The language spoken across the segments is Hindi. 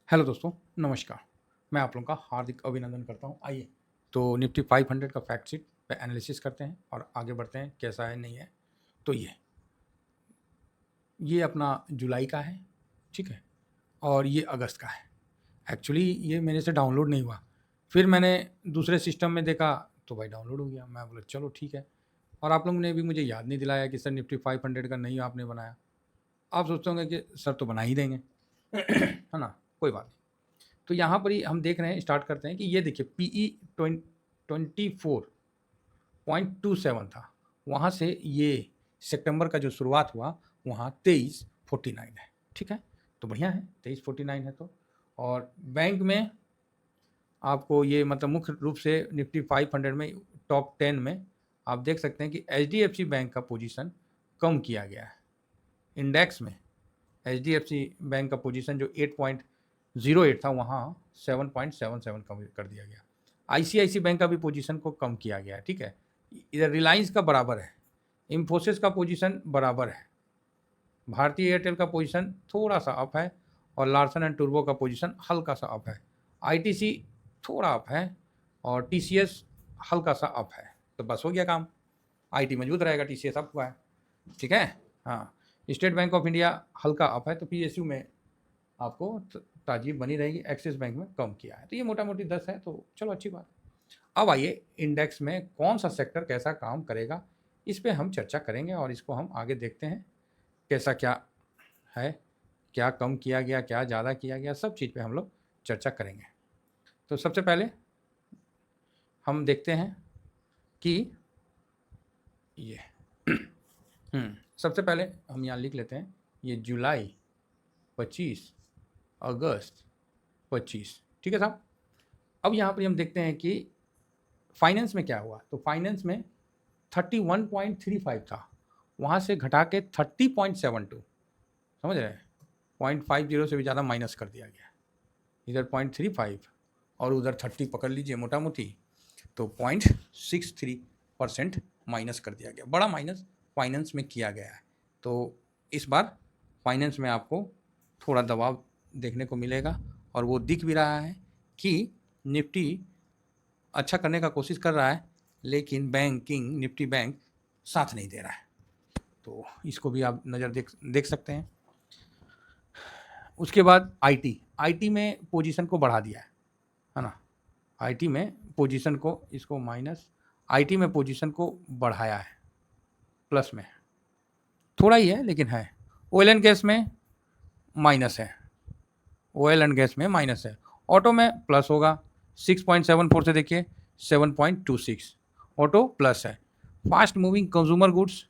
हेलो दोस्तों, नमस्कार। मैं आप लोगों का हार्दिक अभिनंदन करता हूँ। आइए तो निफ्टी 500 का फैक्ट शीट पे एनालिसिस करते हैं और आगे बढ़ते हैं कैसा है नहीं है। तो ये अपना जुलाई का है, ठीक है, और ये अगस्त का है। एक्चुअली ये मेरे से डाउनलोड नहीं हुआ, फिर मैंने दूसरे सिस्टम में देखा तो भाई डाउनलोड हो गया। मैं बोला चलो ठीक है, और आप लोगों ने भी मुझे याद नहीं दिलाया कि सर निफ्टी 500 का नहीं आपने बनाया। आप सोचते होंगे कि सर तो बना ही देंगे है ना, कोई बात नहीं। तो यहाँ पर ही हम देख रहे हैं, स्टार्ट करते हैं कि ये देखिए पीई 24.27 था, वहाँ से ये सितंबर का जो शुरुआत हुआ वहाँ 2349 है, ठीक है। तो बढ़िया है, 2349 है तो। और बैंक में आपको ये मतलब मुख्य रूप से निफ्टी 500 में टॉप 10 में आप देख सकते हैं कि एचडीएफसी बैंक का पोजीशन कम किया गया है। इंडेक्स में एचडीएफसी बैंक का पोजीशन जो 8.08 था वहाँ 7.77 कम कर दिया गया। आईसीआईसी बैंक का भी पोजीशन को कम किया गया है, ठीक है। इधर रिलायंस का बराबर है, इन्फोसिस का पोजीशन बराबर है, भारतीय एयरटेल का पोजीशन थोड़ा सा अप है, और लार्सन एंड टूर्बो का पोजीशन हल्का सा अप है। आईटीसी थोड़ा अप है, और टीसीएस हल्का सा अप है। तो बस हो गया काम, आईटी मजबूत रहेगा, टीसीएस अप हुआ है, ठीक है। हाँ, स्टेट बैंक ऑफ इंडिया हल्का अप है, तो पीएसयू में आपको ताजीब बनी रहेगी। एक्सिस बैंक में कम किया है, तो ये मोटा मोटी 10 है, तो चलो अच्छी बात। अब आइए इंडेक्स में कौन सा सेक्टर कैसा काम करेगा, इस पे हम चर्चा करेंगे, और इसको हम आगे देखते हैं कैसा क्या है, क्या कम किया गया, क्या ज़्यादा किया गया, सब चीज़ पे हम लोग चर्चा करेंगे। तो सबसे पहले हम देखते हैं कि ये सबसे पहले हम यहाँ लिख लेते हैं, ये जुलाई 25, अगस्त 25, ठीक है साहब। अब यहाँ पर हम देखते हैं कि फाइनेंस में क्या हुआ। तो फाइनेंस में 31.35 था, वहाँ से घटा के 30.72, समझ रहे हैं, 0.50 से भी ज़्यादा माइनस कर दिया गया। इधर 0.35 और उधर 30 पकड़ लीजिए मोटा मोटी, तो 0.63% माइनस कर दिया गया। बड़ा माइनस फाइनेंस में किया गया है। तो इस बार फाइनेंस में आपको थोड़ा दबाव देखने को मिलेगा, और वो दिख भी रहा है कि निफ्टी अच्छा करने का कोशिश कर रहा है, लेकिन बैंकिंग निफ्टी बैंक साथ नहीं दे रहा है। तो इसको भी आप नज़र देख सकते हैं। उसके बाद आईटी में पोजीशन को बढ़ा दिया है ना। आईटी में पोजीशन को, इसको माइनस, आईटी में पोजीशन को बढ़ाया है, प्लस में थोड़ा ही है लेकिन है। ऑयल एंड गैस में माइनस है, ऑयल एंड गैस में माइनस है। ऑटो में प्लस होगा, 6.74 से देखिए 7.26, ऑटो प्लस है। फास्ट मूविंग कंज्यूमर गुड्स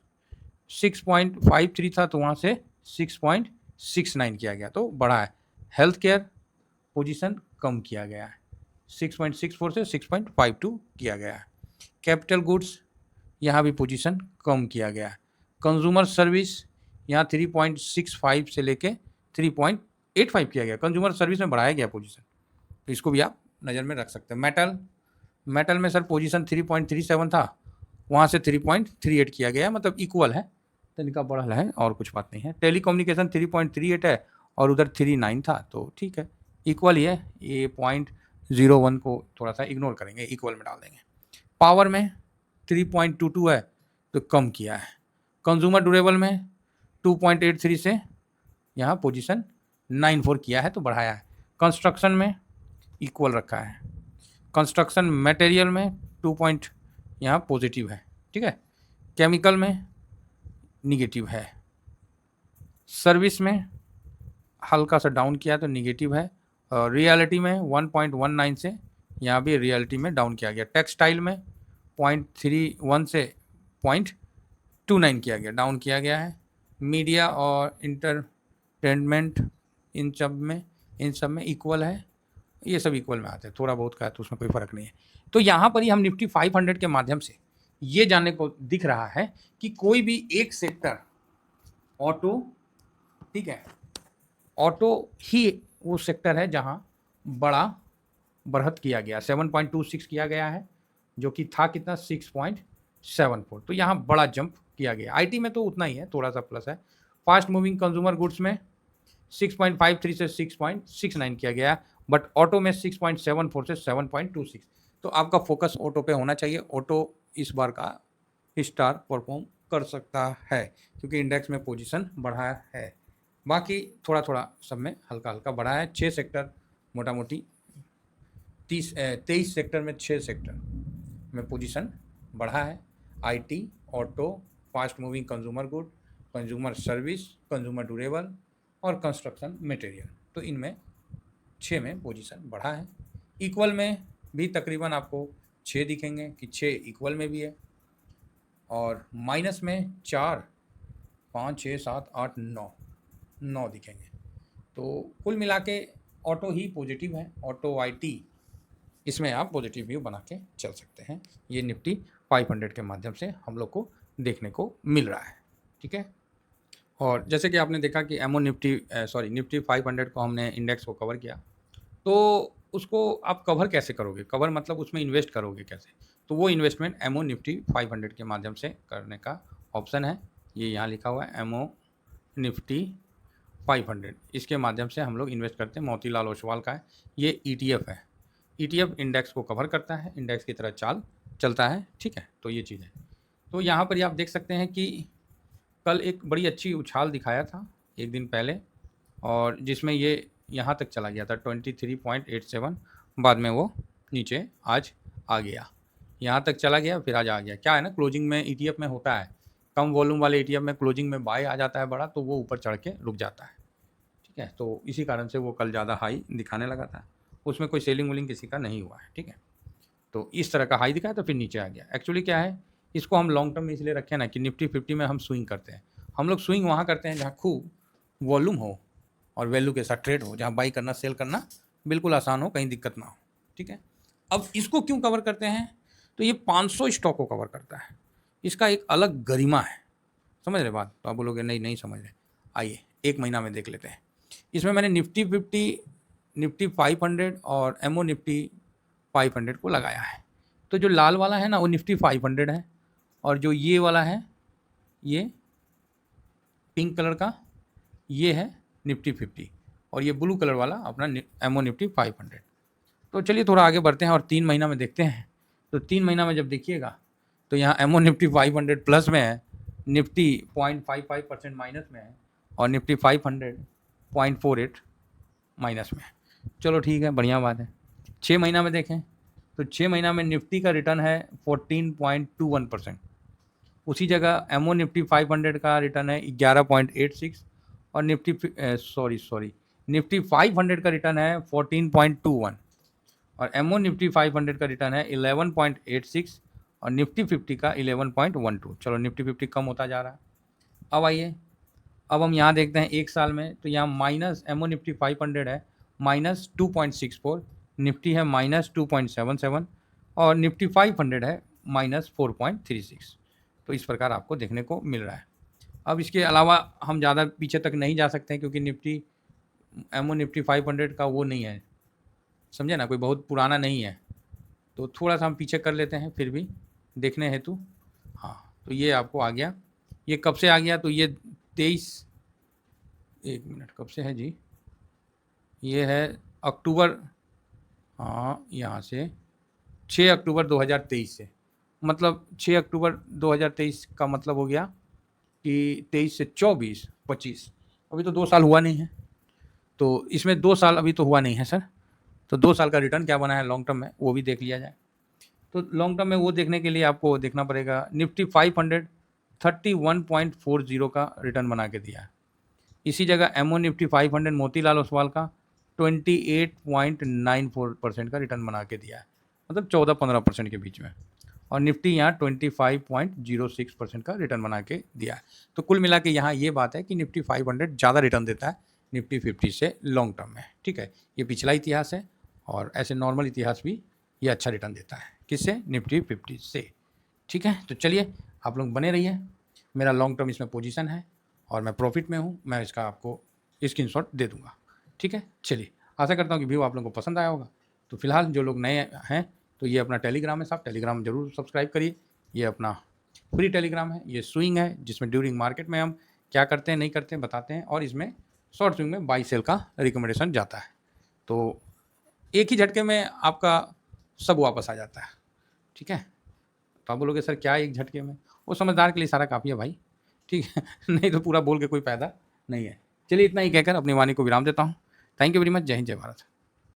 6.53 था, तो वहाँ से 6.69 किया गया, तो बढ़ा है। हेल्थ केयर पोजीशन कम किया गया है, 6.64 से 6.52 किया गया है। कैपिटल गुड्स यहाँ भी पोजीशन कम किया गया है। कंज्यूमर सर्विस यहाँ 3.65 से लेके 3.85 किया गया, कंज्यूमर सर्विस में बढ़ाया गया पोजीशन, तो इसको भी आप नज़र में रख सकते हैं। मेटल में सर पोजीशन 3.37 था, वहाँ से 3.38 किया गया, मतलब इक्वल है, तनिका बढ़ल है और कुछ बात नहीं है। टेलीकम्युनिकेशन 3.38 है और उधर 3.9 था, तो ठीक है, इक्वल ही है। ये 0.01 को थोड़ा सा इग्नोर करेंगे, इक्वल में डाल देंगे। पावर में 3.22 है, तो कम किया है। कंज्यूमर ड्यूरेबल में 2.83 से यहाँ पोजीशन 94 किया है, तो बढ़ाया है। कंस्ट्रक्शन में इक्वल रखा है। कंस्ट्रक्शन मटेरियल में 2 पॉइंट यहाँ पॉजिटिव है, ठीक है। केमिकल में निगेटिव है। सर्विस में हल्का सा डाउन किया तो निगेटिव है, और रियलिटी में 1.19 से यहाँ भी रियलिटी में डाउन किया गया। टेक्सटाइल में 0.31 से 0.29 किया गया, डाउन किया गया है। मीडिया और इंटरटेनमेंट इन सब में इक्वल है, ये सब इक्वल में आते हैं, थोड़ा बहुत का है तो उसमें कोई फ़र्क नहीं है। तो यहाँ पर ही हम निफ्टी 500 के माध्यम से ये जानने को दिख रहा है कि कोई भी एक सेक्टर, ऑटो, ठीक है, ऑटो ही वो सेक्टर है जहाँ बड़ा बढ़त किया गया, 7.26 किया गया है, जो कि था कितना 6.74, तो यहाँ बड़ा जंप किया गया। आईटी में तो उतना ही है, थोड़ा सा प्लस है। फास्ट मूविंग कंज्यूमर गुड्स में 6.53 से 6.69 किया गया, बट ऑटो में 6.74 से 7.26। तो आपका फोकस ऑटो पे होना चाहिए। ऑटो इस बार का स्टार परफॉर्म कर सकता है क्योंकि इंडेक्स में पोजीशन बढ़ा है। बाकी थोड़ा थोड़ा सब में हल्का हल्का बढ़ा है। 6 सेक्टर मोटा मोटी 23 सेक्टर में 6 सेक्टर में पोजीशन बढ़ा है। IT, auto, fast moving consumer good, consumer service, consumer durable और कंस्ट्रक्शन मटेरियल, तो इनमें 6 में पोजीशन बढ़ा है। इक्वल में भी तकरीबन आपको 6 दिखेंगे कि 6 इक्वल में भी है, और माइनस में 4, 5, 6, 7, 8, 9 दिखेंगे। तो कुल मिला के ऑटो ही पॉजिटिव है, ऑटो आईटी, इसमें आप पॉजिटिव व्यू बना के चल सकते हैं। ये निफ्टी 500 के माध्यम से हम लोग को देखने को मिल रहा है, ठीक है। और जैसे कि आपने देखा कि निफ्टी 500 को हमने इंडेक्स को कवर किया, तो उसको आप कवर कैसे करोगे? कवर मतलब उसमें इन्वेस्ट करोगे कैसे? तो वो इन्वेस्टमेंट एमओ निफ्टी 500 के माध्यम से करने का ऑप्शन है। ये यहाँ लिखा हुआ है एमओ निफ्टी 500, इसके माध्यम से हम लोग इन्वेस्ट करते हैं। मोतीलाल ओसवाल का है, ये ETF है। ETF इंडेक्स को कवर करता है, इंडेक्स की तरह चाल चलता है, ठीक है। तो ये चीज़ है। तो यहाँ पर आप देख सकते हैं कि कल एक बड़ी अच्छी उछाल दिखाया था एक दिन पहले, और जिसमें ये यहाँ तक चला गया था 23.87, बाद में वो नीचे आज आ गया, यहाँ तक चला गया, फिर आज आ गया। क्या है ना, क्लोजिंग में ETF में होता है, कम वॉल्यूम वाले ETF में क्लोजिंग में बाय आ जाता है बड़ा, तो वो ऊपर चढ़ के रुक जाता है, ठीक है। तो इसी कारण से वो कल ज़्यादा हाई दिखाने लगा था, उसमें कोई सेलिंग वोलिंग किसी का नहीं हुआ है, ठीक है। तो इस तरह का हाई दिखाया तो फिर नीचे आ गया। एक्चुअली क्या है, इसको हम लॉन्ग टर्म में इसलिए रखें ना कि निफ्टी 50 में हम स्विंग करते हैं। हम लोग स्विंग वहाँ करते हैं जहाँ खूब वॉल्यूम हो और वैल्यू के साथ ट्रेड हो, जहाँ बाई करना सेल करना बिल्कुल आसान हो, कहीं दिक्कत ना हो, ठीक है। अब इसको क्यों कवर करते हैं? तो ये 500 स्टॉक को कवर करता है, इसका एक अलग गरिमा है। समझ रहे बात? तो आप बोलोगे नहीं समझ रहे। आइए एक महीना में देख लेते हैं। इसमें मैंने निफ्टी 50, निफ्टी 500 और एमओ निफ्टी 500 को लगाया है। तो जो लाल वाला है ना वो निफ्टी 500 है, और जो ये वाला है, ये पिंक कलर का, ये है निफ्टी 50, और ये ब्लू कलर वाला अपना एमओ निफ्टी 500। तो चलिए थोड़ा आगे बढ़ते हैं और 3 महीना में देखते हैं। तो 3 महीना में जब देखिएगा तो यहाँ एमओ निफ्टी 500 प्लस में है, निफ्टी 0.55% माइनस में है, और निफ्टी 500 0.48 माइनस में है। चलो ठीक है, बढ़िया बात है। 6 महीना में देखें तो 6 महीना में निफ्टी का रिटर्न है 14.21%। उसी जगह एमओ निफ्टी 500 का रिटर्न है 11.86, और निफ्टी 500 का रिटर्न है 14.21, और एमओ निफ्टी 500 का रिटर्न है 11.86, और निफ्टी 50 का 11.12। चलो निफ्टी 50 कम होता जा रहा है। अब आइए, अब हम यहाँ देखते हैं एक साल में, तो यहाँ माइनस एमओ निफ्टी 500 है -2.64, निफ्टी है -2.77, और निफ्टी 500 है -4.36। तो इस प्रकार आपको देखने को मिल रहा है। अब इसके अलावा हम ज़्यादा पीछे तक नहीं जा सकते हैं क्योंकि निफ्टी एमओ निफ्टी 500 का वो नहीं है, समझे ना, कोई बहुत पुराना नहीं है। तो थोड़ा सा हम पीछे कर लेते हैं फिर भी देखने हेतु। हाँ, तो ये आपको आ गया। ये कब से आ गया? तो ये 23, एक मिनट, कब से है जी? ये है अक्टूबर, हाँ यहाँ से 6 अक्टूबर 2023 से, मतलब 6 अक्टूबर 2023 का मतलब हो गया कि 23 से 24, 25, अभी तो 2 साल हुआ नहीं है। तो इसमें 2 साल अभी तो हुआ नहीं है सर। तो 2 साल का रिटर्न क्या बना है लॉन्ग टर्म में, वो भी देख लिया जाए। तो लॉन्ग टर्म में वो देखने के लिए आपको देखना पड़ेगा, निफ्टी 500 31.40 का रिटर्न बना के दिया है। इसी जगह एमओ निफ्टी 500 मोतीलाल ओसवाल का 28.94% का रिटर्न बना के दिया है, मतलब 14-15% के बीच में, और निफ्टी यहाँ 25.06% का रिटर्न बना के दिया है। तो कुल मिला के यहाँ ये बात है कि निफ्टी 500 ज़्यादा रिटर्न देता है निफ्टी 50 से लॉन्ग टर्म में, ठीक है। ये पिछला इतिहास है, और ऐसे नॉर्मल इतिहास भी ये अच्छा रिटर्न देता है। किससे? निफ्टी 50 से, ठीक है। तो चलिए आप लोग बने रहिए, मेरा लॉन्ग टर्म इसमें पोजीशन है और मैं प्रॉफिट में हूँ, मैं इसका आपको स्क्रीनशॉट दे दूँगा, ठीक है। चलिए, आशा करता हूँ कि व्यू आप लोगों को पसंद आया होगा। तो फिलहाल जो लोग नए हैं तो ये अपना टेलीग्राम है साहब, टेलीग्राम जरूर सब्सक्राइब करिए। ये अपना फ्री टेलीग्राम है, ये स्विंग है जिसमें ड्यूरिंग मार्केट में हम क्या करते हैं नहीं करते हैं बताते हैं, और इसमें शॉर्ट स्विंग में बाई सेल का रिकमेंडेशन जाता है। तो एक ही झटके में आपका सब वापस आ जाता है, ठीक है। तो आप बोलोगे सर क्या एक झटके में, वो समझदार के लिए सारा काफ़ी है भाई, ठीक है। नहीं तो पूरा बोल के कोई फायदा नहीं है। चलिए इतना ही कहकर अपनी वाणी को विराम देता हूँ। Thank you very much. जय हिंद, जय भारत।